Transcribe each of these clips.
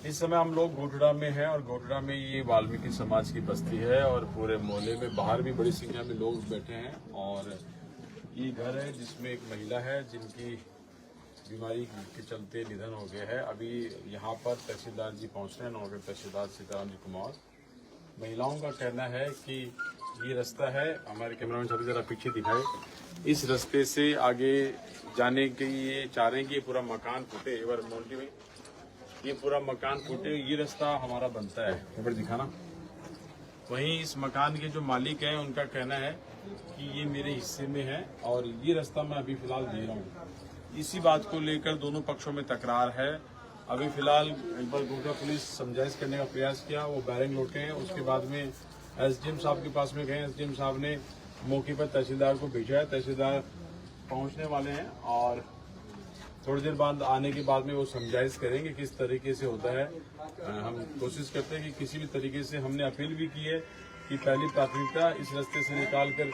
इस समय हम लोग गोटड़ा में हैं और गोटड़ा में ये वाल्मीकि समाज की बस्ती है और पूरे मोहल्ले में बाहर भी बड़ी संख्या में लोग बैठे हैं। और ये घर है जिसमें एक महिला है जिनकी बीमारी के चलते निधन हो गया है। अभी यहाँ पर तहसीलदार जी पहुँच रहे हैं, नौकर तहसीलदार सीताराम जी कुमार। महिलाओं का कहना है कि ये रास्ता है, हमारे कैमरामैन साहब जरा पीछे दिखाए, इस रास्ते से आगे जाने के लिए चाह रहे हैं कि ये पूरा मकान फूटे। एक बार मोन्टी में ये पूरा मकान फूटे, ये रास्ता हमारा बनता है, एक बार दिखाना। वहीं इस मकान के जो मालिक हैं उनका कहना है कि ये मेरे हिस्से में है और ये रास्ता मैं अभी फिलहाल दे रहा हूँ। इसी बात को लेकर दोनों पक्षों में तकरार है। अभी फिलहाल एक बार गोटा पुलिस समझाइश करने का प्रयास किया, वो बैरिंग लौटे हैं। उसके बाद में एसडीएम साहब के पास में गए, एसडीएम साहब ने मौके पर तहसीलदार को भेजा है। तहसीलदार पहुंचने वाले हैं और थोड़ी देर बाद आने के बाद में वो समझाइश करेंगे किस तरीके से होता है। हम कोशिश करते हैं कि किसी भी तरीके से, हमने अपील भी की है कि पहली प्राथमिकता इस रास्ते से निकालकर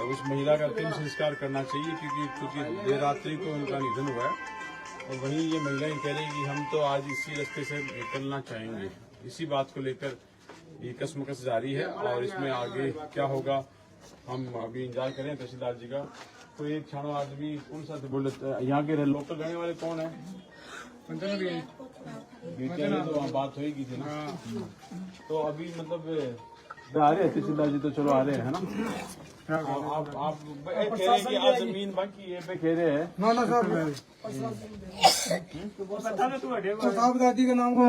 उस महिला का अंतिम संस्कार करना चाहिए, क्योंकि देर रात्रि को उनका निधन हुआ है। और वहीं ये महिलाएं कह रही कि हम तो आज इसी रास्ते से निकलना चाहेंगे। इसी बात को लेकर ये कसमकस जारी है और इसमें आगे क्या होगा हम अभी इंतजार करें तहसीलदार जी का। तो एक छानो आदमी कौन सा बोले, यहाँ के लोकल रहने वाले कौन है? तो वहाँ बात होगी थी ना। तो अभी मतलब आ रहे हैं तहसीलदार जी, तो चलो आ रहे हैं, है ना। आप कह रहे हैं कि आज जमीन बाकी ये पे कह रहे हैं ना सर साहब दादी के नाम को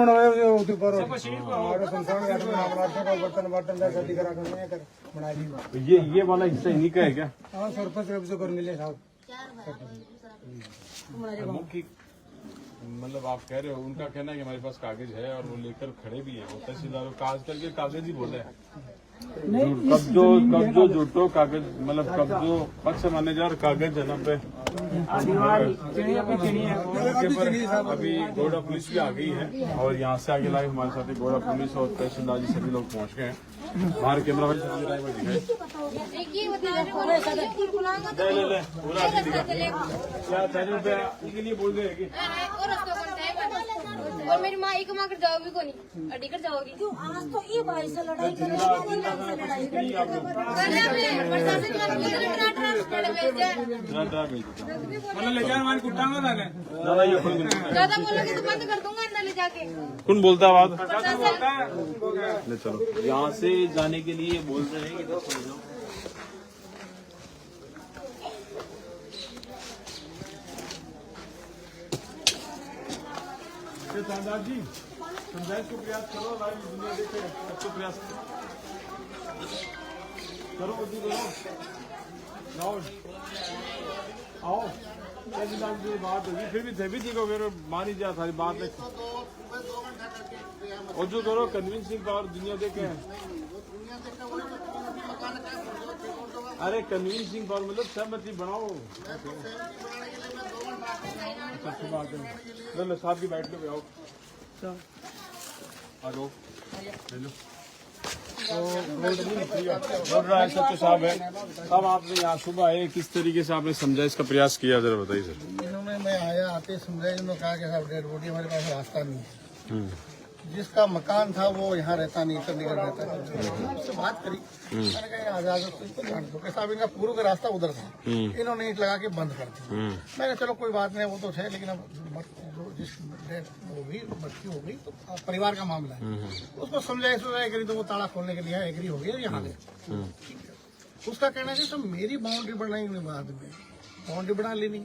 बना दी। ये वाला हिस्सा इन्हीं का है क्या? हाँ सरपंच कर मिले साहब। मतलब आप कह रहे हो, उनका कहना है कि हमारे पास कागज है और वो लेकर खड़े भी है। वो तहसीलदार आजकल के कागज ही बोले हैं, कब्जो झूठो कागज, मतलब कब्जो पक्ष माने जा और कागज है ना पे। अभी गोड़ा पुलिस भी आ गई है और यहाँ से आगे लाए हमारे साथ गोड़ा पुलिस और तहसीलदार जी सभी लोग पहुँच गए हैं। हमारे कैमरा भाई दिखाए लिए बोल रहे हैं और मेरी माँ एक माँ कर जाओगी को नहीं अड्डी कर जाओगी। आज तो ये भाई से लड़ाई ले जाए हमारी कुटांगा ना ज्यादा बोलोगे तो बंद कर दूंगा अंदर ले जाके। कौन बोलता है बात? चलो यहाँ से जाने के लिए बोल रहे हैं कि समझ लो शानदार जी, समझाइश को प्रयास करो, लाइव दुनिया देखे, अच्छे प्रयास करो, आओ बात होगी, फिर भी देखो, फिर मानी जा सारी बात है। और जो करो कन्विंसिंग पावर दुनिया देखे, अरे कन्विंसिंग पावर मतलब सहमति बनाओ। अच्छी बात है, लो साहब की बैठ लो, आओ आ जाओ ले लो। बोल रहा है सच साहब है। अब आपने यहाँ सुबह आए, किस तरीके से आपने समझाइश का प्रयास किया, जरा बताइए सर। इन्होंने मैं आया आते समझाया, इन्होंने कहा कि साहब डेड बॉडी हमारे पास रास्ता नहीं है। जिसका मकान था वो यहाँ रहता नहीं, चंडीगढ़ रहता है। उससे बात करी, मैंने कहा आजाद तो इसको जान दो कि साहब इनका पूर्व का रास्ता उधर था, इन्होंने ईंट लगा के बंद कर दी। मैंने चलो कोई बात नहीं, वो तो है, लेकिन अब जिस डेथ हो गई, मृत्यु हो गई, तो परिवार का मामला है, उसको समझाया एग्री, तो वो ताला खोलने के लिए एग्री हो गया यहाँ से। उसका कहना है सब मेरी बाउंड्री बनाएंगे, बाद में बाउंड्री बना लेनी,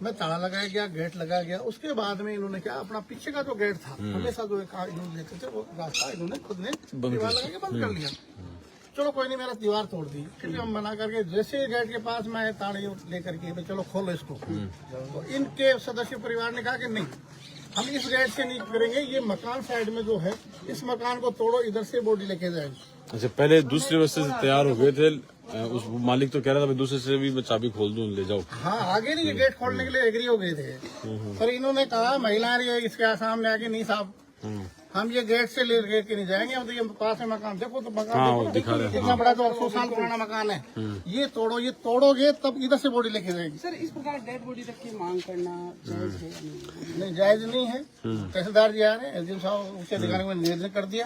मैं ताला लगाया गया, गेट लगा गया। उसके बाद में इन्होंने क्या, अपना पीछे का जो गेट था हमेशा जो लेते थे, वो रास्ता इन्होंने खुद ने दीवार लगा के बंद कर लिया। चलो कोई नहीं, मेरा दीवार तोड़ दी, क्योंकि हम मना करके जैसे गेट के पास में ताड़े लेकर के चलो खोलो इसको, तो इनके सदस्य परिवार ने कहा कि नहीं, हम इस गेट से नहीं करेंगे, ये मकान साइड में जो है इस मकान को तोड़ो, इधर से बॉडी लेके जाएंगे। अच्छा, पहले दूसरे रास्ते से तैयार हो गए थे, उस मालिक तो कह रहा था दूसरे से भी मैं चाबी खोल दूं, ले जाओ। हाँ, आगे नहीं, गेट खोलने के लिए एग्री हो गए थे, पर इन्होंने कहा महिला इसके सामने आके नहीं साहब हम ये गेट से लेके नहीं जाएंगे। हम तो ये पास में मकान देखो तो मकान हाँ, देखो, वो दिखा रहे हैं, कितना बड़ा 200 साल पुराना मकान है। ये तोड़ोगे तब इधर से बॉडी लेके जाएगी। सर इस प्रकार डेड बॉडी तक की मांग करना जायज है या नहीं? नहीं, जायज नहीं है। तहसीलदार जी आ रहे हैं, एसडीएम साहब उच्च अधिकारी ने निर्देश कर दिया।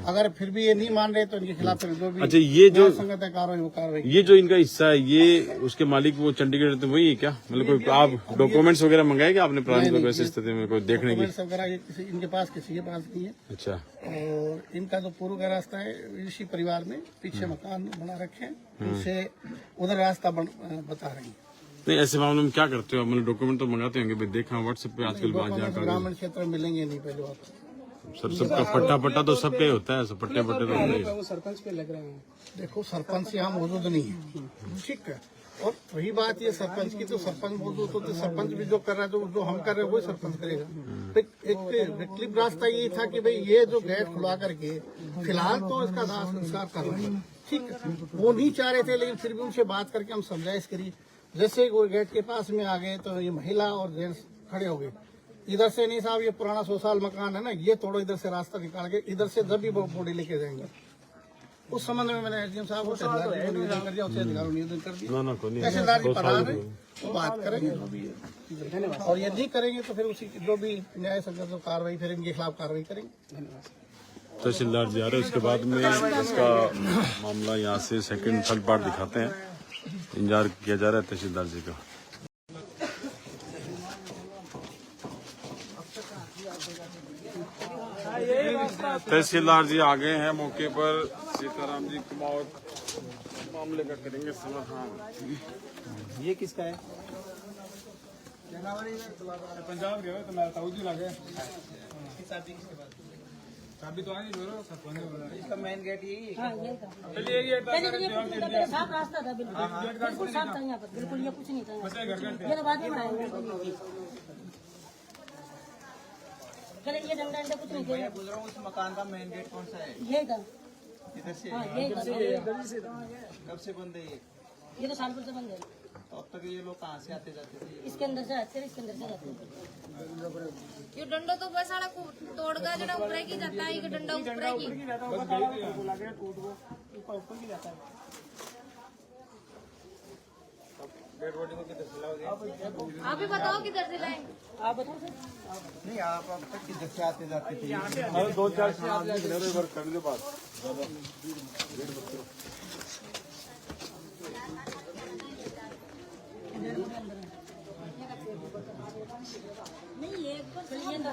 अगर फिर भी ये नहीं मान रहे तो इनके खिलाफ फिर जो भी अच्छा, ये जो संगत है कार्रवाई वो कार्रवाई। ये जो इनका हिस्सा है, ये उसके मालिक वो चंडीगढ़ रहते वही है क्या? मतलब कोई आप डॉक्यूमेंट्स वगैरह मंगाए क्या आपने प्राणी को वैसे स्थिति में कोई देखने की? डॉक्यूमेंट्स वगैरह ये किसी के पास नहीं है। अच्छा, और इनका जो पूर्व का रास्ता है इसी परिवार में पीछे मकान बना रखे हैं, उनसे उधर रास्ता बता रही है। नहीं ऐसे मामले में क्या करते हो? मतलब डॉक्यूमेंट तो मंगाते होंगे, देखा व्हाट्सएप पे आजकल बात जाकर ग्रामीण क्षेत्र में मिलेंगे नहीं पहले बात। सर सबका पट्टा तो सबका ही होता है, सब पट्टे तो होते हैं। वो सरपंच पे लग रहे हैं। देखो सरपंच यहाँ मौजूद नहीं है, ठीक है। और वही बात ये सरपंच की, तो सरपंच मौजूद होते सरपंच भी जो कर रहा है जो हम कर रहे हैं वही सरपंच करेगा। एक वैकल्पिक रास्ता ये था कि भाई ये जो गेट खुला करके फिलहाल तो इसका दाह संस्कार कर रहे हैं, ठीक है। वो नहीं चाह रहे थे, लेकिन फिर भी उनसे बात करके हम समझाइश करी। जैसे वो गेट के पास में आ गए तो ये महिला और जेंट्स खड़े हो गए। इधर से नहीं साहब, ये पुराना 100 साल मकान है ना, ये तोड़ो, इधर से रास्ता निकाल के इधर से जब भी बॉडी लेके जाएंगे। उस संबंध में मैंने एसडीएम साहब को निवेदन कर दिया, उससे अधिकारियों ने निवेदन कर दिया। तहसीलदार जी पढ़ा रहे वो बात करेंगे जो भी है। और ये नहीं करेंगे तो फिर उसी जो भी न्याय संगत जो कार्रवाई फिर इनके खिलाफ कार्रवाई करेंगे। तहसीलदार जी आ रहे हैं, उसके बाद में इसका मामला यहाँ से सेकंड थर्ड पार्ट दिखाते हैं। इंतजार किया जा रहा है तहसीलदार जी का। तहसीलदार जी आ गए हैं मौके पर। सीताराम जी कुमार मामले का करेंगे समाधान। ये किसका है? पंजाब गए तो मैं ताऊजी लगे चाबी तो आई जोरो सरपंच इसका मेन गेट यही है। हाँ, यही था। चलिए ये पहले साफ रास्ता था, बिल्कुल साफ था यहाँ पर, बिल्कुल ये कुछ नहीं था। ये तो बाद में बनाया। चले ये डंडा डंडा कुछ नहीं थे। मैं बोल रहा हूँ उस मकान का मेन गेट कौन सा है? यही था। इधर से? हाँ, यही था। कब से बंद है ये तो सालपुर से बंद है। तो अब तक ये लोग कहाँ से आते जाते थे? इसके अंदर से आते, इसके अंदर से जाते। ये डंडो तो बस आड़ा तोड़गा जरा ऊपर की जाता है, ये डंडा ऊपर की आप ही बताओ किधर से लाए? आप बताओ सर। नहीं, आप अब तक किधर से आते जाते थे? अरे 2-4 कर लो बात। नहीं एक बार चलिए ना,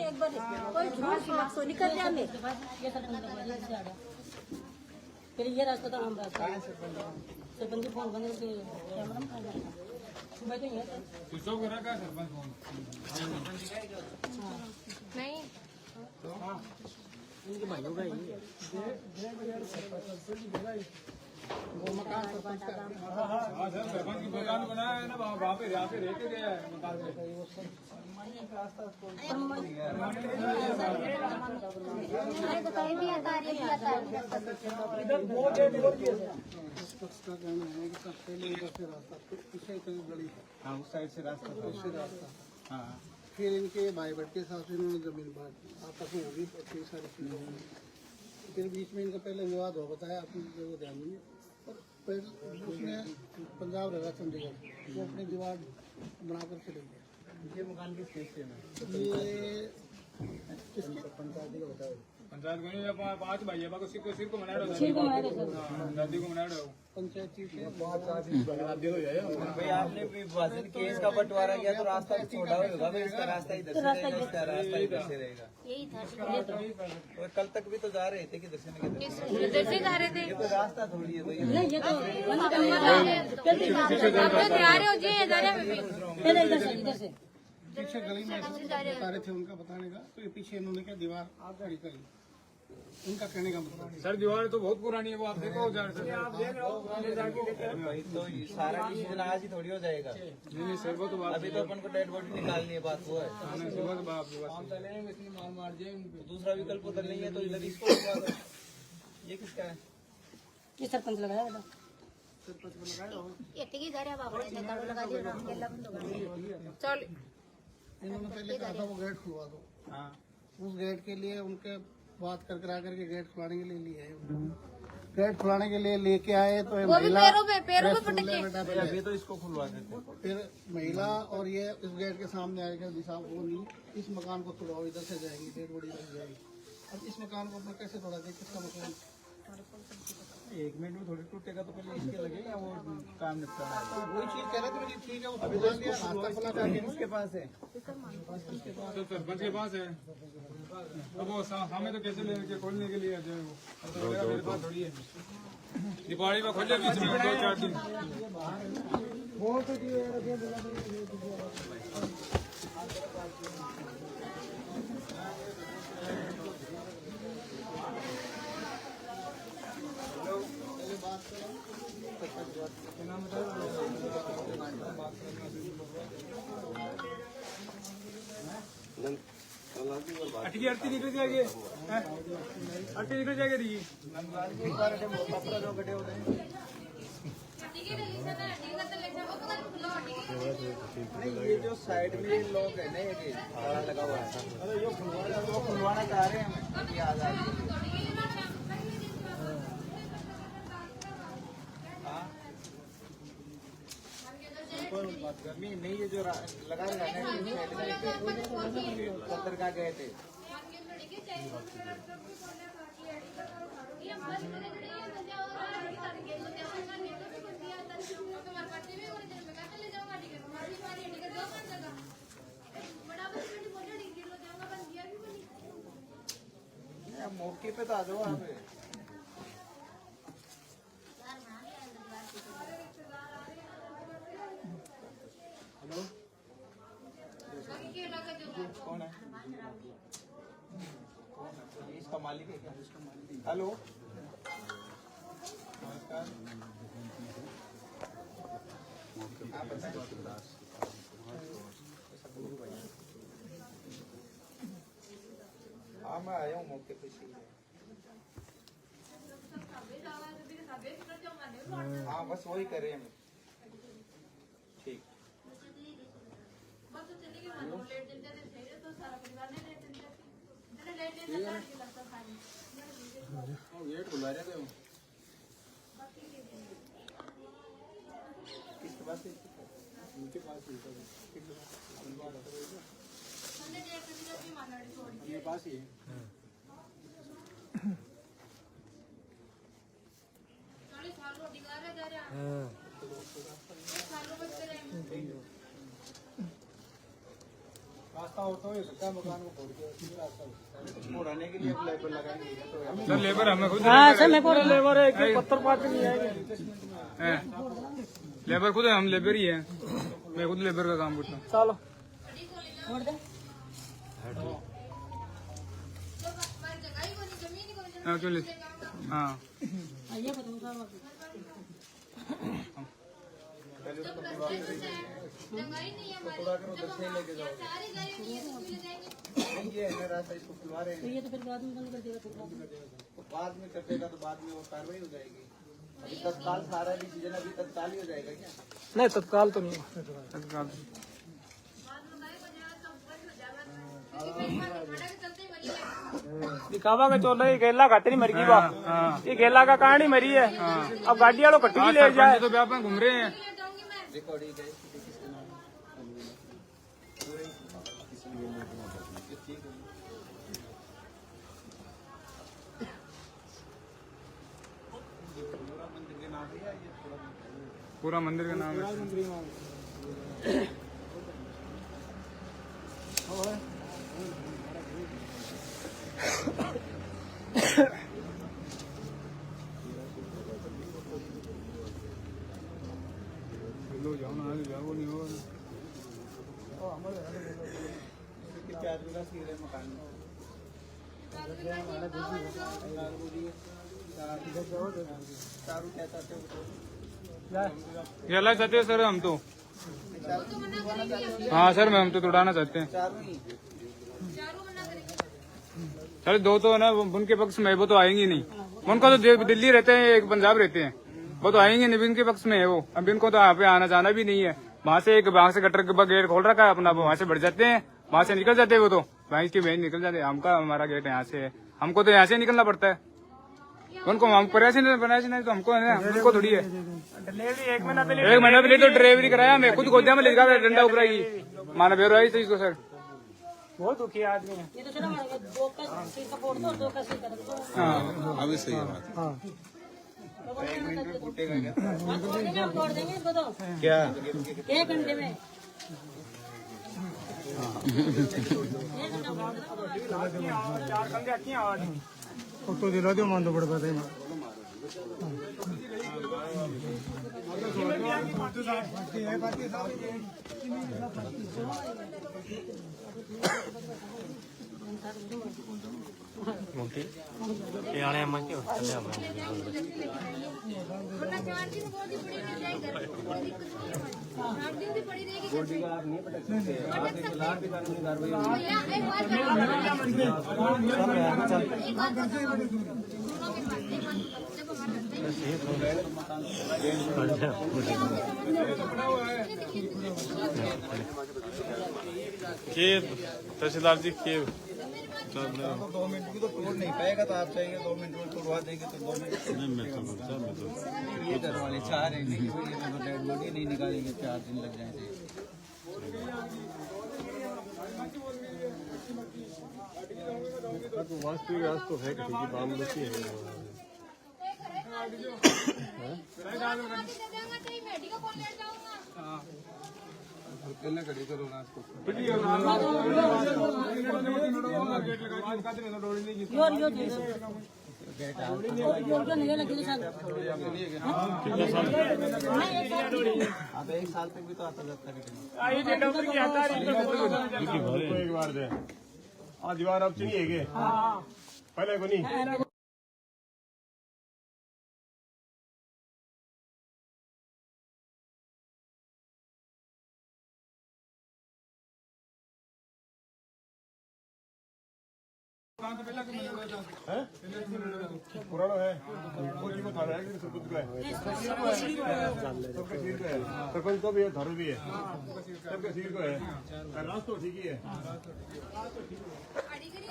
एक बार कोई झूठ तो निकल जाए में। ये सरपंच फिर ये रास्ता था, हम रास्ता सरपंच जी फोन बंद करके कैमरा में सुबह तो ये स्विच ऑफ करा का सरपंच फोन नहीं इनके भाइयों का ही वो मकान सरपंच का। हाँ सर, सरपंच की मकान बनाया है ना, वहाँ पे रह के गया है मकान में। तो कहीं भी आता है, भी आता है। उसका कहना है कि सब पहले इधर से रास्ता, फिर पीछे इतनी गली है, हाँ, उस साइड से रास्ता था। उससे रास्ता। हाँ, फिर इनके भाई बट के साथ इन्होंने जमीन बांट दी, आपस में होगी कई सारी चीजें होंगी। फिर बीच में इनका पहले विवाद हो बताया, आपने वो ध्यान नहीं है। और फिर उसने पंजाब रहेगा चंडीगढ़, वो अपनी दीवार बनाकर चले गया। ये मकान किस केस से है? ये किसके पंचायती का बताया, पंचायत को नहीं, ये पांच भाई है, सिर को मनाया दादी को मनाया पंचायती से भाई आपने विभाजन केस का बंटवारा किया तो रास्ता भी छोड़ा होगा भाई, इसका रास्ता इधर से रहेगा, इसका रास्ता इधर से रहेगा। यही था। और कल तक भी तो जा रहे थे किधर से न किधर। इधर से जा रहे थे। ये तो रास्ता थोड़ी है, तो ये नहीं ये तो आप तो जा रहे हो जी, जा रहे हैं पहले इधर से पीछे गली में बता रहे थे उनका बताने का। तो ये पीछे इन्होंने क्या दीवार आप खड़ी करी, उनका कहने का मतलब। सर दीवार तो बहुत पुरानी है, वो आप देखो उधर से। भाई तो ये सारा डिसीजन आज ही थोड़ी हो जाएगा। नहीं सर, वो तो बात अभी तो अपन को डेड बॉडी निकालनी है, बात वो है। सुबह तो बाप मार जाए दूसरा विकल्प उधर नहीं है तो इधर इसको लगा दो। ये किसका है? ये सरपंच लगाया था। एतिकी जा रहे हैं बाबा ने दारू लगा दिया, केला बंद हो गया। चल इन्होंने पहले कहा था वो गेट खुलवा दो, हाँ, उस गेट के लिए उनके बात कर करा करके गेट खुलाने के लिए लिए है। गेट खुलाने के लिए लेके आए तो ये वो भी महिला पैरों पे प्रेस पटक खोल ले के। बेटा अभी पहले। तो इसको खुलवा देते। फिर महिला और ये इस गेट के सामने आएगा दिशा वो नहीं, इस मकान को तोड़ाओ, इधर से जाएगी, डेड बॉडी लग जाएगी। अब इस मकान को अपना कैसे तोड़ा दे, किसका मकान? 1 मिनट में थोड़ी टूटेगा तो पहले इसके लगेगा वो काम निपटाना है। तो वही चीज कह रहे थे मुझे, ठीक है वो अभी तो दिया, रास्ता खुला था। उसके पास है तो सरपंच के पास है। अब वो हमें तो कैसे लेके खोलने के लिए जो है वो अब तो वगैरह मेरे पास थोड़ी है। दिवाली में खोले बीच में 2-4 दिन। अटकी आरती निकल जाएगी, आरती निकल जाएगी दी। नहीं, ये जो साइड में ये लोग है ना, ये ताला लगा हुआ है, अरे ये खुलवाना चाह रहे हैं हमें, ये आजाद गर्मी नहीं, ये जो लगा रहे हैं सत्तर का गए थे। मौके पे तो आ जाओ आप। कौन है? इसका मालिक है क्या? हेलो, नमस्कार। हाँ, मैं आया हूँ मौके पे से। हाँ, बस वही कर रहे हैं। ठीक। गेट खुला रहे थे किसके पास है? उनके पास ही मेरे पास ही है। रास्ता और तो मकान को फोड़ने के लिए लेबर लगाएंगे। सर लेबर हमें खुद हाँ सर मैं पूरा लेबर है कि पत्थर पाट नहीं आएगा। लेबर खुद है, हम लेबर ही है। मैं खुद लेबर का काम करता हूँ। चलो छोड़ दे। हाँ चलिए। हाँ आइए बताऊँ साहब। ये है रास्ता, इसको खुलवा रहे हैं। तो ये तो फिर बाद में बंद कर देगा। तो बाद में कर देगा तो बाद में वो कार्रवाई हो जाएगी। अभी तत्काल सारा डिसीजन अभी तत्काल ही हो जाएगा क्या? नहीं तत्काल तो नहीं, तत्काल दिखावा का चोला ये गेला खाते नहीं मर गई बा। ये गेला का कहानी मरी है। अब गाड़ी वालों कट्टी भी ले जाए। तो व्यापार घूम रहे हैं। रिकॉर्डिंग है पूरा मंदिर का नाम है। लो जाओ ना, जाओ नहीं होगा। मकान में गला चाहते हो सर हम तो। हाँ सर मैं हम तो तोड़ाना चाहते हैं सर। 2 तो है ना उनके पक्ष में, वो तो आएंगे नहीं। उनको तो दिल्ली रहते हैं, एक पंजाब रहते हैं, वो तो आएंगे नहीं। इनके पक्ष में है वो। अब इनको तो यहाँ पे आना जाना भी नहीं है। वहाँ से गटर का गेट खोल रखा है अपना, वहाँ से बढ़ जाते हैं, वहाँ से निकल जाते हैं वो तो। भैंस की बहन निकल जाती, हमका हमारा गेट यहाँ से है, हमको तो यहाँ से निकलना पड़ता है। उनको हम प्रयासी नहीं तो हमको है, हमको थोड़ी है। डिलीवरी 1 महीना पहले 1 महीना पहले तो ड्राइवरी कराया, मैं खुद गोदिया में ले गया डंडा उभरा की माना बेरो आई थी इसको सर। बहुत दुखी आदमी है। ये तो चलो हमारे 2 का सिर का फोड़ दो और 2 का सिर कर दो। अभी सही है बात। हम फोड़ देंगे इसको तो क्या 1 घंटे में। 1 घंटा फोड़ देना। 4 कंधे अच्छी आवाज फोटो दिला दो मान दो बड़े बात है वरना 4 दिन बहुत ही बड़ी मिल जाएगी घर में, कोई दिक्कत नहीं है। 4 दिन भी पड़ी रहेगी घर में। आप नहीं पटक सकते, आप एक लाख भी कानूनी कार्रवाई भैया एक बात दोनों के पास एक बात दोनों के पास देखो तहसीलदार जी के 2 मिनट की तो तोड़ नहीं पाएगा, तो आप चाहिए 2 मिनट में तोड़वा देंगे तो 2 मिनट ये घर वाले चाह रहे नहीं कि डेड बॉडी नहीं निकालेंगे, 4 दिन लग जाएंगे। वास्तविक तो है कि मामलों की है। पहले खड़ी करो ना इसको। यो नहीं लगे सर। आप 1 साल तक भी तो आता जाता है। एक बार दे आज दीवार अब चाहिए गे पहले को नहीं पुराना है सरपंच को भी है, धर्म भी है, सबके सिर को है, रास्ता तो ठीक ही है।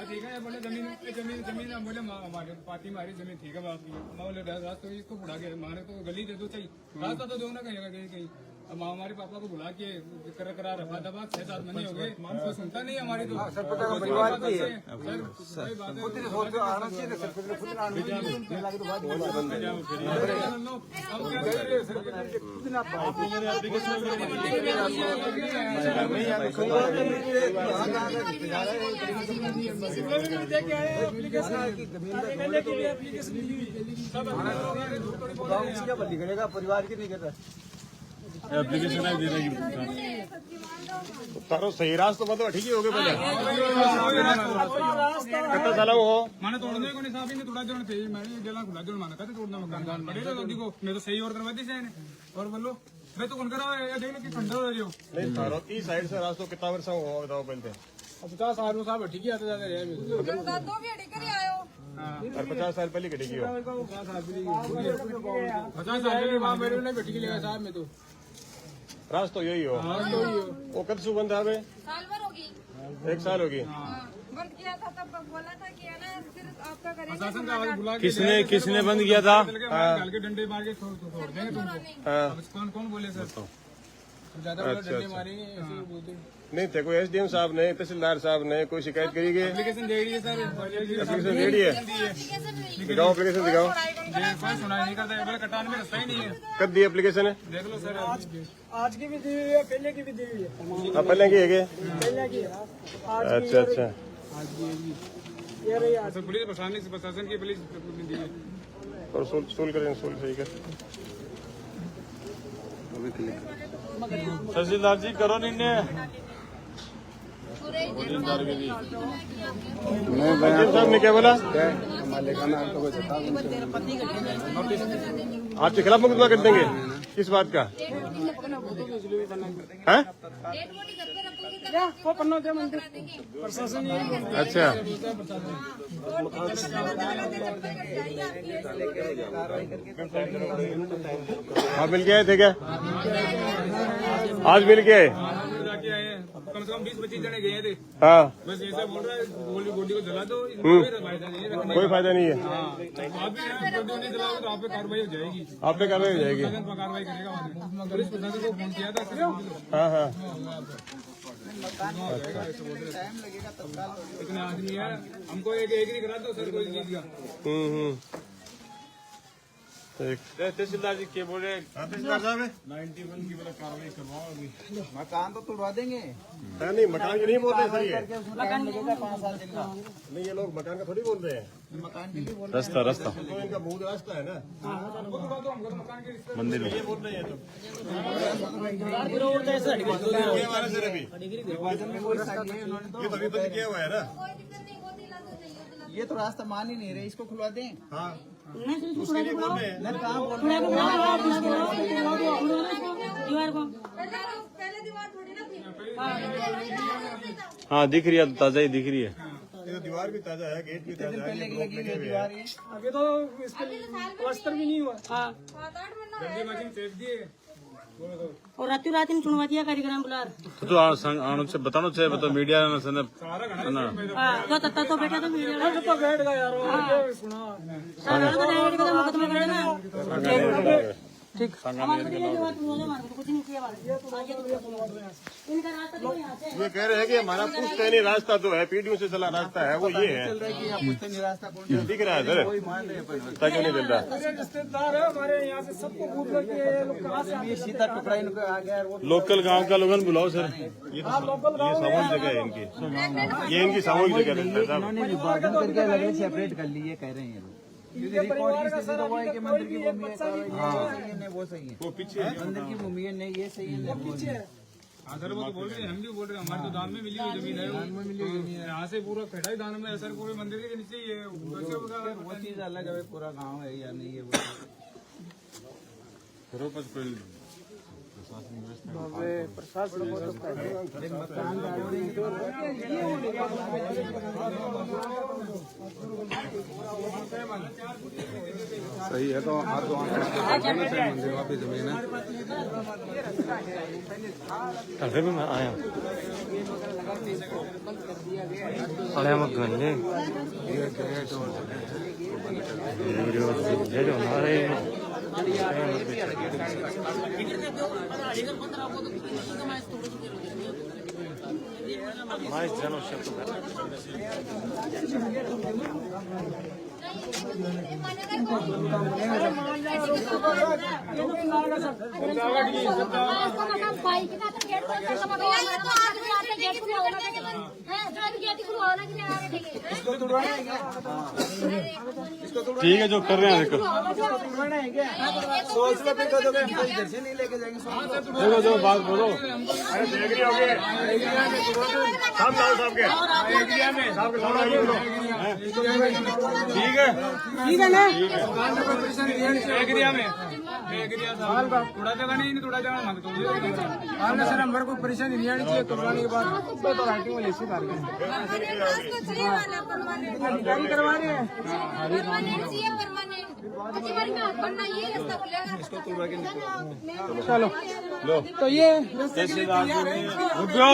ठीक है बोले जमीन बोले हमारे पार्टी मारी जमीन ठीक है बाप बोले रास्ता इसको बुला के मारे तो गली दे दो चाहिए, रास्ता तो दो ना कहीं कहीं। अब हमारे पापा को बुला के करा रफा दबा 6-7 महीने हो गए, हमको सुनता नहीं हमारी तो परिवार की है। परिवार की नहीं करता एप्लीकेशन है देने की तारो सही रास्ता मतलब ठीक ही हो गए पहले कितना साल हो माने तोड़ने को नहीं साहब ने थोड़ा जोड़ थे मैंने जेला खुला जोड़ माना कहते तोड़ना मकान पड़े तो देखो मैं तो सही और करवा दी से और बोलो मैं तो कौन करा है देख लो कि ठंडा हो रही हो नहीं तारो इस साइड से रास्ता कितना वर्ष हुआ बताओ पहले 50 साल साहब ठीक ही आते जाते रहे दादो भी अड़ी कर आयो। और 50 साल पहले कटेगी हो 50 साल के बाद मेरे ने बेटी के लिए साहब में तो रास्ता यही हो वो कब से बंद है साल भर होगी 1 साल होगी बंद किया था तब बोला था कि है ना फिर आपका करेंगे। प्रशासन का आवाज बुला के किसने बंद किया था डाल के डंडे मार के छोड़ देंगे तुमको। अब कौन बोले सर ज्यादा डंडे मारेंगे ऐसे बोलते नहीं थे कोई एसडीएम साहब ने तहसीलदार साहब ने कोई शिकायत करी गई एप्लीकेशन दे रही है सर एप्लीकेशन दे रही है दिखाओ एप्लीकेशन दिखाओ कोई सुनाई नहीं करता है कटान में रास्ता ही नहीं है कब दी एप्लीकेशन है देख लो सर आज की भी दी हुई है, पहले की भी दी हुई है। हाँ पहले की है क्या पहले की है। अच्छा अच्छा ये रही आज। सर पुलिस प्रशासन की पुलिस दी है और सोल करें सोल सही कर तहसीलदार जी करो नहीं साहब ने क्या बोला आपके खिलाफ मुकदमा कर देंगे किस बात का है वो पन्ना दे मंदिर प्रशासन ये अच्छा आप मिल के आए थे क्या आज मिल के आए कम से कम 20-25 जने गए थे। हाँ, बस ऐसा बोल रहा है गोडी को जला दो, कोई फायदा नहीं है। आप भी नहीं जलाओ तो आप पे कार्रवाई हो जाएगी, आप पे कार्रवाई हो जाएगी। कार्रवाई करेगा बाद में। पुलिस प्रशासन को फोन किया था, हाँ हाँ, इतने आदमी है, हमको एक एग्री करा दो सर कोई चीज का। तहसीलदार जी क्या बोल रहे हैं? तहसीलदार साहब 91 की वाला कार्रवाई करवाओ अभी। मकान तो तुड़वा देंगे, नहीं, मकान की नहीं बोल रहे सर, ये मकान लगेगा 5 साल दिन का। नहीं, ये लोग मकान का थोड़ी बोल रहे हैं। मकान के लिए बोल रास्ता रास्ता तो इनका बहुत रास्ता है ना, मंदिर में ये बोल रहे हैं तो ये तो अभी बंद किया हुआ है ना। कोई दिक्कत नहीं, वो दिला दो चाहिए दिला दो। ये तो रास्ता मान ही नहीं रहे, इसको खुलवा दें। हाँ, उसके लिए बोल रहे हैं। कहाँ बोल रहे हैं? दीवार को पहले दीवार थोड़ी ना थी। हाँ दिख रही है, ताजा ही दिख रही है। ये तो दीवार भी ताजा है, गेट भी ताजा है, पहले ये की लोग लगी लगे हुई हुए दीवार हैं। ये। आगे तो इसके प्लास्टर भी नहीं हुआ। हाँ, 7-8 महीना जल्दी मशीन सेफ दिए। और रातों रात इन चुनवा दिया कार्यक्रम बुला तो आने से बताना चाहिए, बताओ मीडिया ने सने ना तो तत्ता तो बैठा था मीडिया में तो बैठ गया यार, ये सुना। मुकदमा करे ना ठीक, हमारे को ये बात बोले मार कुछ नहीं किया बात इनका रास्ता देखो यहाँ से ये कह रहे हैं कि हमारा पुश्तैनी रास्ता तो है, पीढ़ियों से चला रास्ता है, वो ये है। चल रहा है कि आप मुझसे नहीं रास्ता कौन दिख रहा है सर, कोई मान रहे हैं पर क्यों नहीं चल रहा? रिश्तेदार है हमारे यहाँ से, सबको पूछ लो कि ये लोग कहाँ से ये सीधा टुकड़ा इनको आ गया और वो लोकल गांव का लोगन बुलाओ सर। ये सामूहिक जगह है इनकी, ये इनकी सामूहिक जगह है साहब। इन्होंने विभाजन करके अलग सेपरेट कर ली, ये कह रहे हैं ये लोग। क्योंकि रिकॉर्ड की स्थिति तो वो है कि मंदिर की भूमि है, नहीं वो सही है, वो पीछे मंदिर की भूमि है, नहीं ये सही है, नहीं वो नहीं। हाँ सर वो तो बोल रहे हैं, हम भी बोल रहे हैं, हमारे तो दान में मिली हुई जमीन है। यहाँ से पूरा खड़ा ही दान में है सर, पूरे मंदिर के नीचे ही है। वो चीज अलग है, पूरा गाँव है या नहीं है वो। सही है तो हर दो मंदिर वापस जमीन है। अरे मैं आया अरे मैं गले ये जो हमारे mais जनो शब्द ठीक है जो कर रहे हैं देखो नहीं लेके जाएंगे देखो जो बात बोलो। एग्री हो गए साहब, लाओ साहब के साहब के सामने आइए बोलो। ठीक है ना एग्रिया में थोड़ा जगह नहीं, थोड़ा जगह मांग तो आपने सर हमारे को परेशानी नहीं आनी चाहिए। कुर्बानी के बाद तो राइटिंग वाले से कर गए गाड़ी करवा रहे हैं। चलो तो ये तहसीलदार जी ने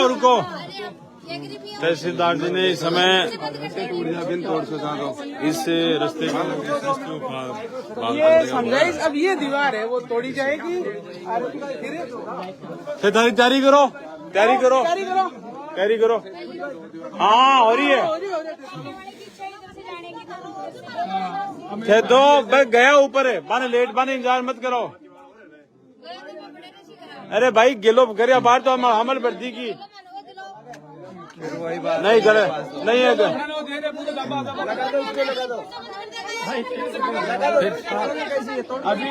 रुको तहसीलदार जी ने इस समय इस रास्ते ये समझाइश, अब ये दीवार है वो तोड़ी जाएगी और फिर तैयारी करो तैयारी करो तैयारी करो। हाँ हो रही है दो बैग गया ऊपर है बाने लेट बाने इंतजार मत करो। अरे भाई गिलो करिया बाहर तो हम हमल भर्ती की नहीं करे नहीं है अभी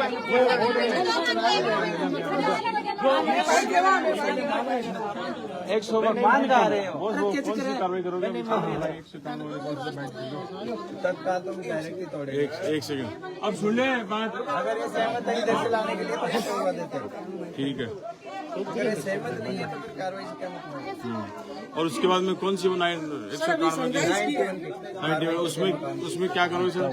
एक सौ मान जा रहे हो कार्रवाई करोगे तत्काल तो डायरेक्टली तोड़े। एक सेकंड अब सुन ले बात। अगर ये सहमत नहीं इधर से लाने के लिए तो फिर तोड़वा देते हैं। ठीक है अगर ये सहमत नहीं है तो फिर कार्रवाई से क्या मतलब। और उसके बाद में कौन सी बनाए 191 उसमें क्या करोगे सर?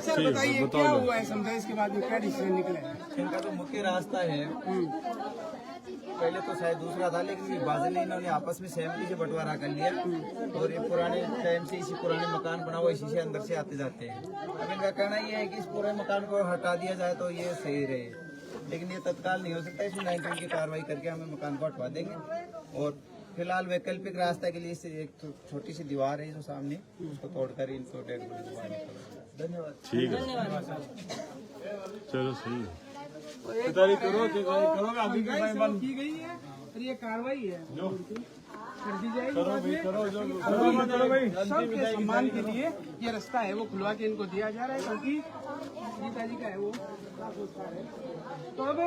सर बताइए क्या हुआ है, समझा इसके बाद में क्या डिसीजन निकले? इनका तो मुख्य रास्ता है पहले तो शायद दूसरा था, लेकिन बादल ने इन्होंने आपस में सहमति से बंटवारा कर लिया और ये पुराने टाइम से इसी पुराने मकान बना हुआ, इसी से अंदर से आते जाते हैं। अब इनका कहना ये है कि इस पूरे मकान को हटा दिया जाए तो ये सही रहे, लेकिन ये तत्काल नहीं हो सकता। इसमें 19 की कार्रवाई करके हमें मकान को हटवा देंगे और फिलहाल वैकल्पिक रास्ता के लिए एक छोटी सी दीवार है जो सामने, उसको तोड़कर इनको डेड बॉडी धन्यवाद। ठीक है, चलो सही है। तैयारी करो अभी की गई है और ये कार्रवाई है जो कर दी जाएगी। सबके सम्मान के लिए ये रास्ता है वो खुलवा के इनको दिया जा रहा है, क्योंकि नेताजी का है वो। तो अब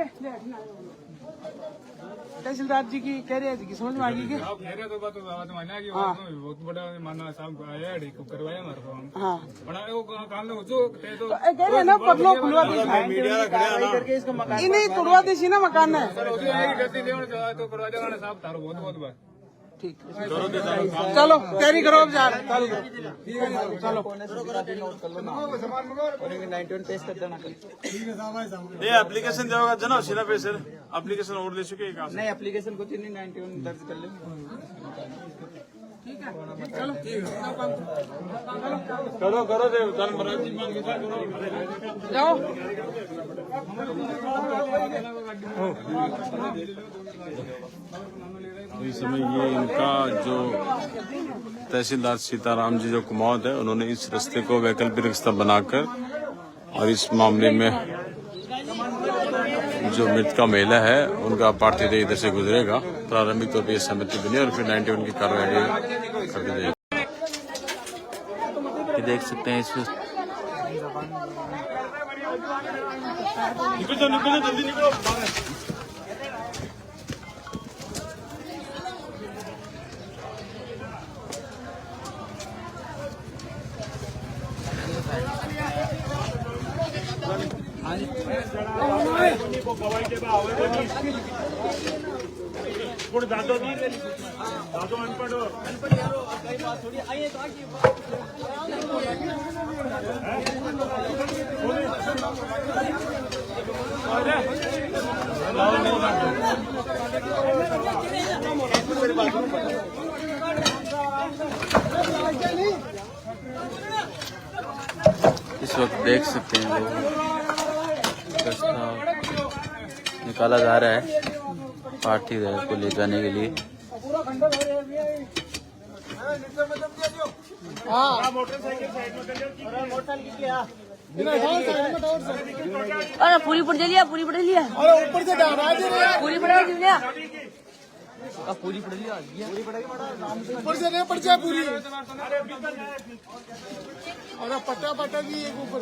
तहसीलदार जी की कह रहे हैं कि समझ में आ गई आप कह रहे तो बात माना कि बहुत बड़ा माना साहब आया है करवाया हमारे को। हाँ बड़ा वो काम लोग जो कह रहे हैं ना पगलो खुलवा करके इसका मकान नहीं तोड़वा देसी ना मकान है। गति लेवन तो करवा देगा साहब तारो बहुत बहुत बात। ठीक चलो तैयारी करो अब जा चालू चलो और 91 पेश कर देना कल। ये एप्लीकेशन देगा जना सीना पे सर एप्लीकेशन और ले चुके हैं नहीं एप्लीकेशन कुछ नहीं, 91 दर्ज कर ले। करो करो दे धन महाराज जी मान के करो जाओ। इस समय ये इनका जो तहसीलदार सीताराम जी जो कुमावत है, उन्होंने इस रास्ते को वैकल्पिक रास्ता बनाकर और इस मामले में जो मृतका महिला है उनका पार्थिव देह इधर से गुजरेगा। प्रारंभिक तौर पर यह सहमति बनी और फिर 91 की कार्रवाई कर दी जाएगी। देख सकते हैं इसमें निकलो जल्दी निकलो। इस वक्त देख सकते हैं लोग निकाला जा रहा है पार्थिव देह को ले जाने के लिए। अरे पूरी पड़ लिया पूरी पड़ लिया अरे ऊपर से पूरी पड़ा लिया पूरी पड़ लिया ऊपर से नहीं पड़ जाए पूरी। अरे पट्टा पट्टा की एक ऊपर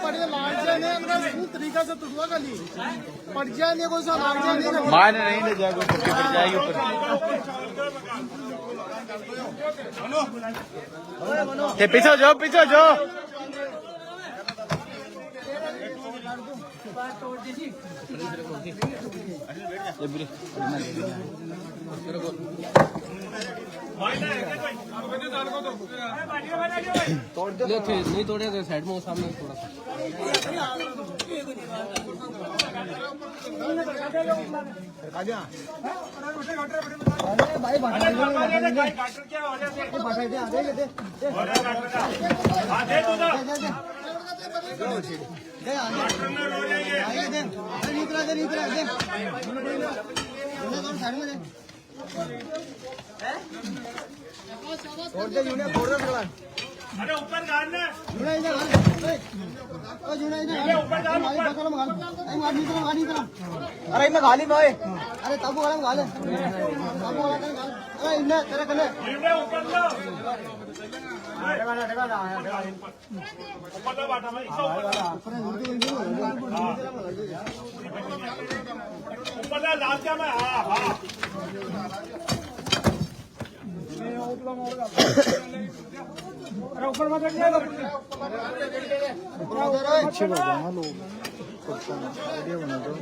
पड़े लाल जाए पूरी तरीका से टुटवा का ली पड़ जाए नहीं कोई सा लाल जाए मान नहीं ले जाएगा, पट्टी पड़ जाएगी ऊपर। पीछे जाओ पीछे जाओ। नहीं तोड़े तो साइड में सामने थोड़ा सा अरे ऊपर गाड़ना अरे इनमें गाली में अरे तब गाले अरे इन्हें तेरे कने ऊपर लो ऊपर लो बाटा भाई ऊपर लो लाल क्या मैं हाँ हाँ ऊपर मत जाएगा अच्छे बना लो वीडियो बना दो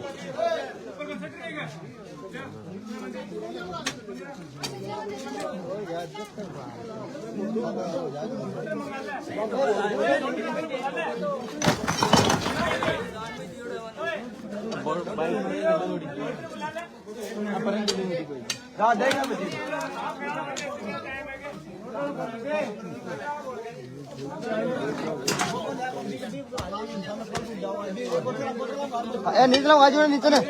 नीचे आज नीचे ने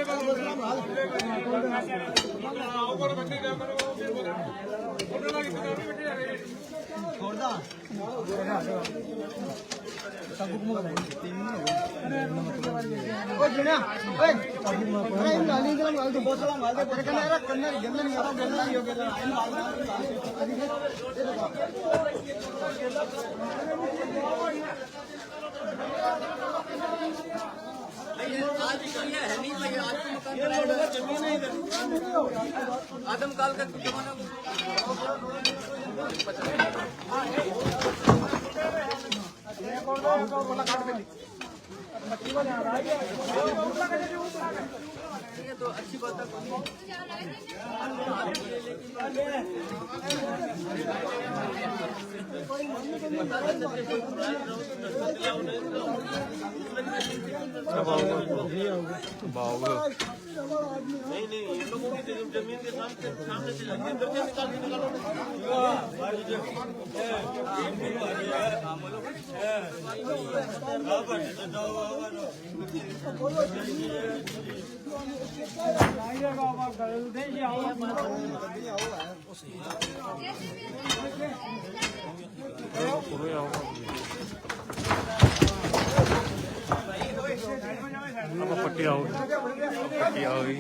आदमकाल का जमाना तो अच्छी बात है। नहीं ये लोगों की जमीन के सामने से लगी अंदर से निकालो पट्टी आओगी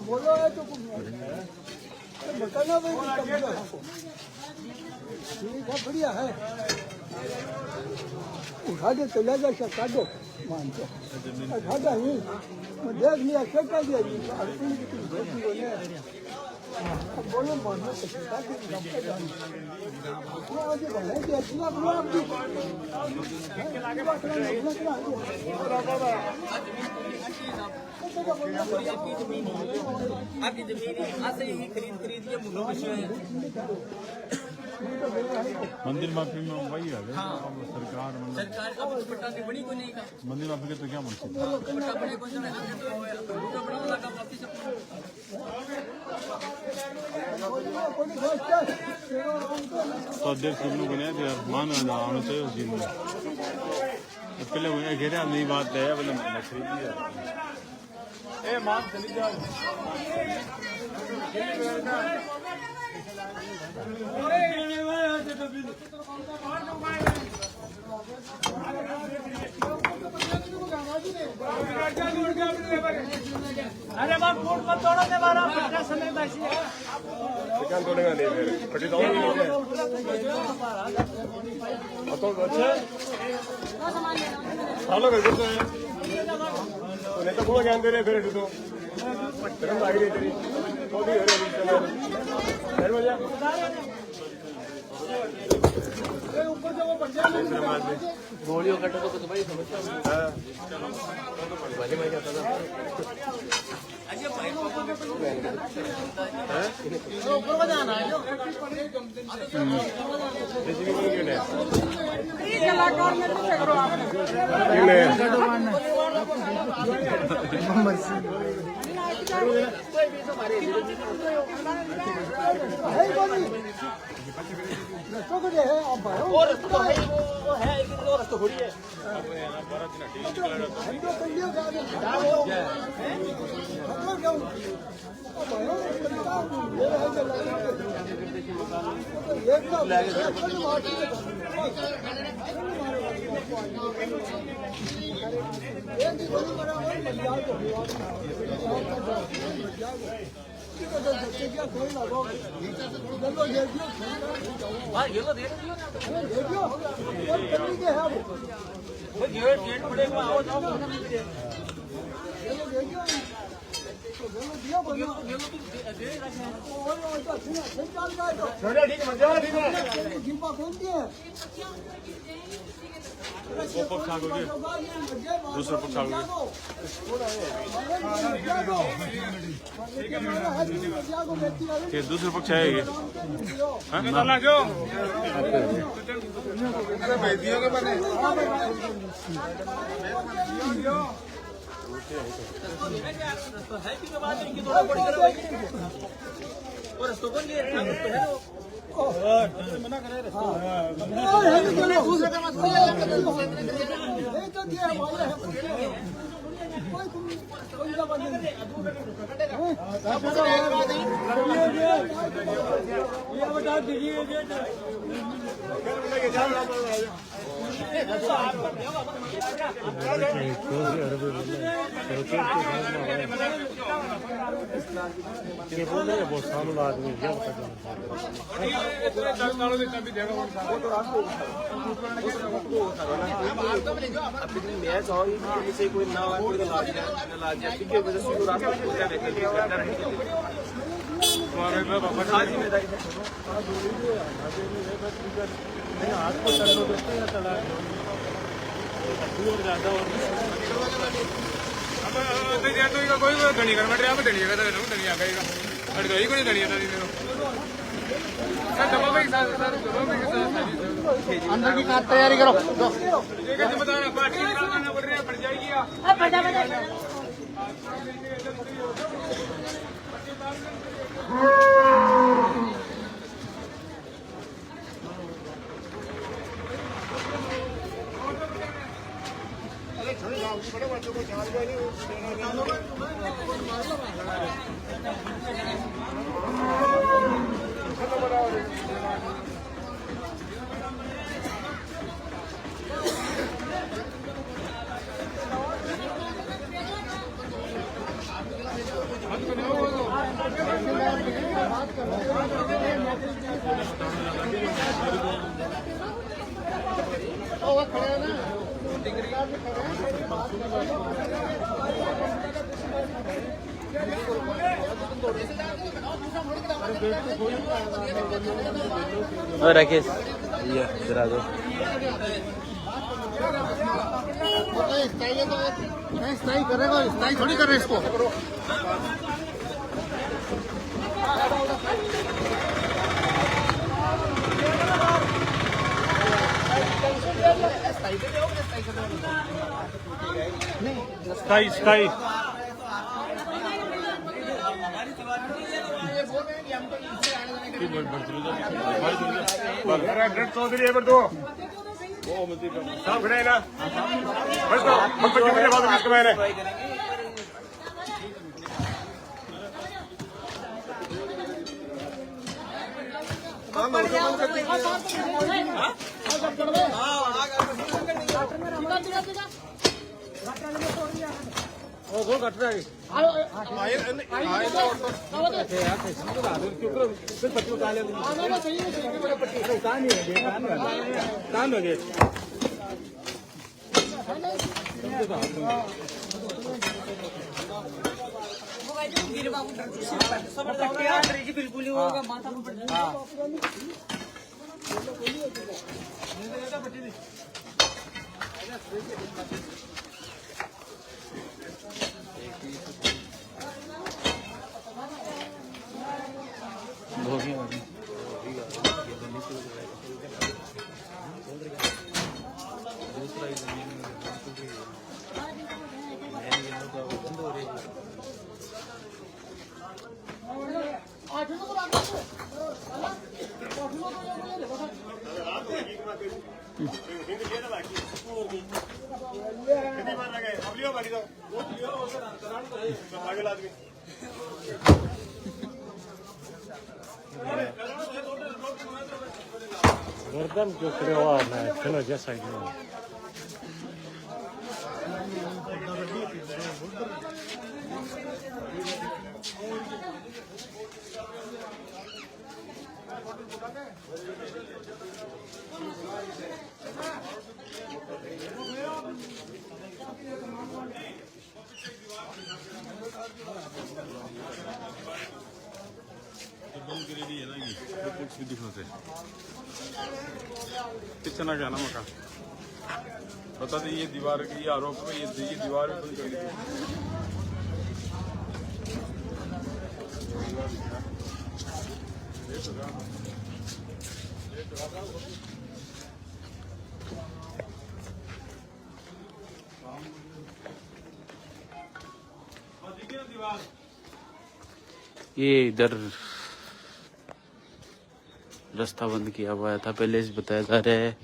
बोलो है तो बताना भाई ठीक है बढ़िया है उठा दे चला जा सकता दो मान के उठा दे नहीं मैं देख लिया क्या कर दिया जी बोलो मानो सकता है आज बने कि अच्छा बोलो आपकी जमीन आज से ही खरीद के मुल्लों में मंदिर माफी में वही है सरकार सरकार अब पट्टा से बड़ी को नहीं का मंदिर माफी के तो क्या मन पट्टा बड़े को बड़ा लगा वापस तो देख सब लोग ने मान आना चाहिए उस दिन में पहले वो घेरे नई बात है बोले मैंने खरीद लिया ए मान चली जाओ अरे बाप फूट मत तोड़ो ने मारा समय बची है क्या तोड़ेगा नहीं फिर फटी तो अच्छा सालों कर देते हैं तो नहीं तो पूरा ज्ञान दे रहे फिर तो धर्म आई रही तेरी वो भी हो रही गोलियों कटो तो कुछ भाई समझता भले मैं जाता था ऊपर को जाना है वो पक्ष आ गए दूसरा पक्ष आ गए ये दूसरा पक्ष आएगी बहुत सालों आदमी से कोई ना हाथ को चलो दोस्तों या चला ज्यादा और कोई धनी कर बैठ रहा है धनिया का धनिया कहेगा कोई धनिया था अंदर की कार तैयारी करो जिम्मेदार पार्टी निकालना पड़ रही है पड़ जाएगी राकेश ये जरा दो स्टाइल करेगा स्टाइल थोड़ी कर रहे इसको स्काई स्काई चौधरी है दो सब खड़े हैं ना बस तो हम 25 मिनट बाद इसको मैंने बिल्कुल ही होगा माथा गर्दन जो करे हुआ है चलो जैसा ही कितना क्या ना मकान बता दे ये दीवार की आरोप है ये दीवार भी बंद कर दी ये इधर रास्ता बंद किया हुआ था। पहले से बताया जा रहा है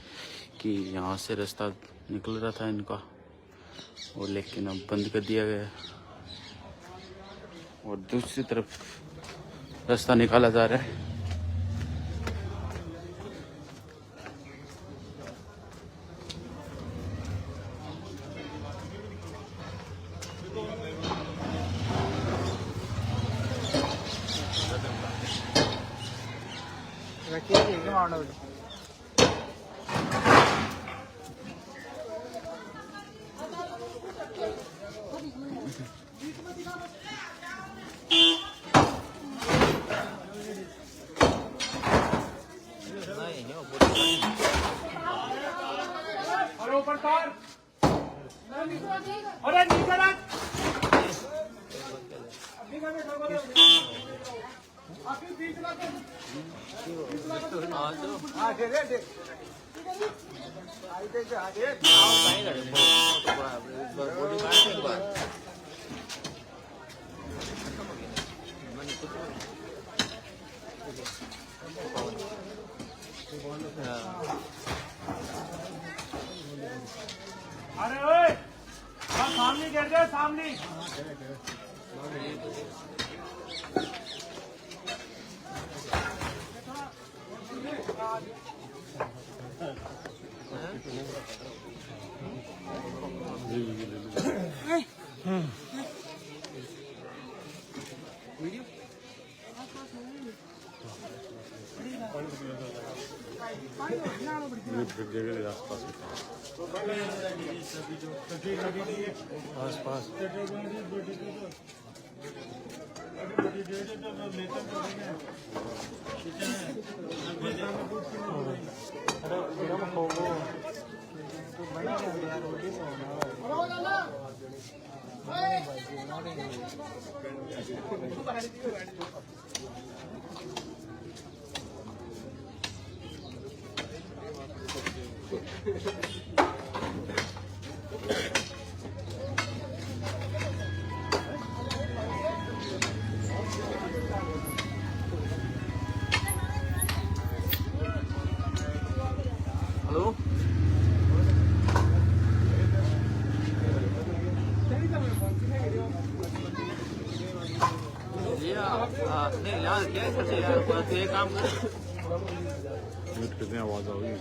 कि यहाँ से रास्ता निकल रहा था इनका और लेकिन अब बंद कर दिया गया और दूसरी तरफ रास्ता निकाला जा रहा है। अरे ओए सामने गिर गए सामने आसपास हेलो नहीं यार क्या करते यार काम म्यूट करते हैं आवाज आ रही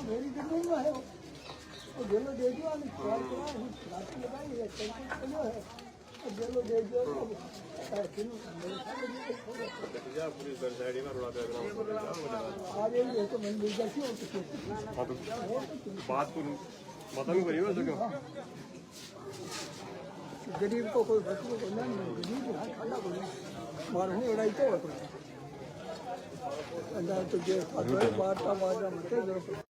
मेरी जमीन में है वो जेलो दे दो है जेलो दे दो आज ये तो मैं मिल जाती हूँ बात को बताऊँ करिए वैसे क्यों गरीब को कोई बच्चों को नहीं गरीब यहाँ खाना को नहीं मारने लड़ाई तो है अंदर तो जो बात का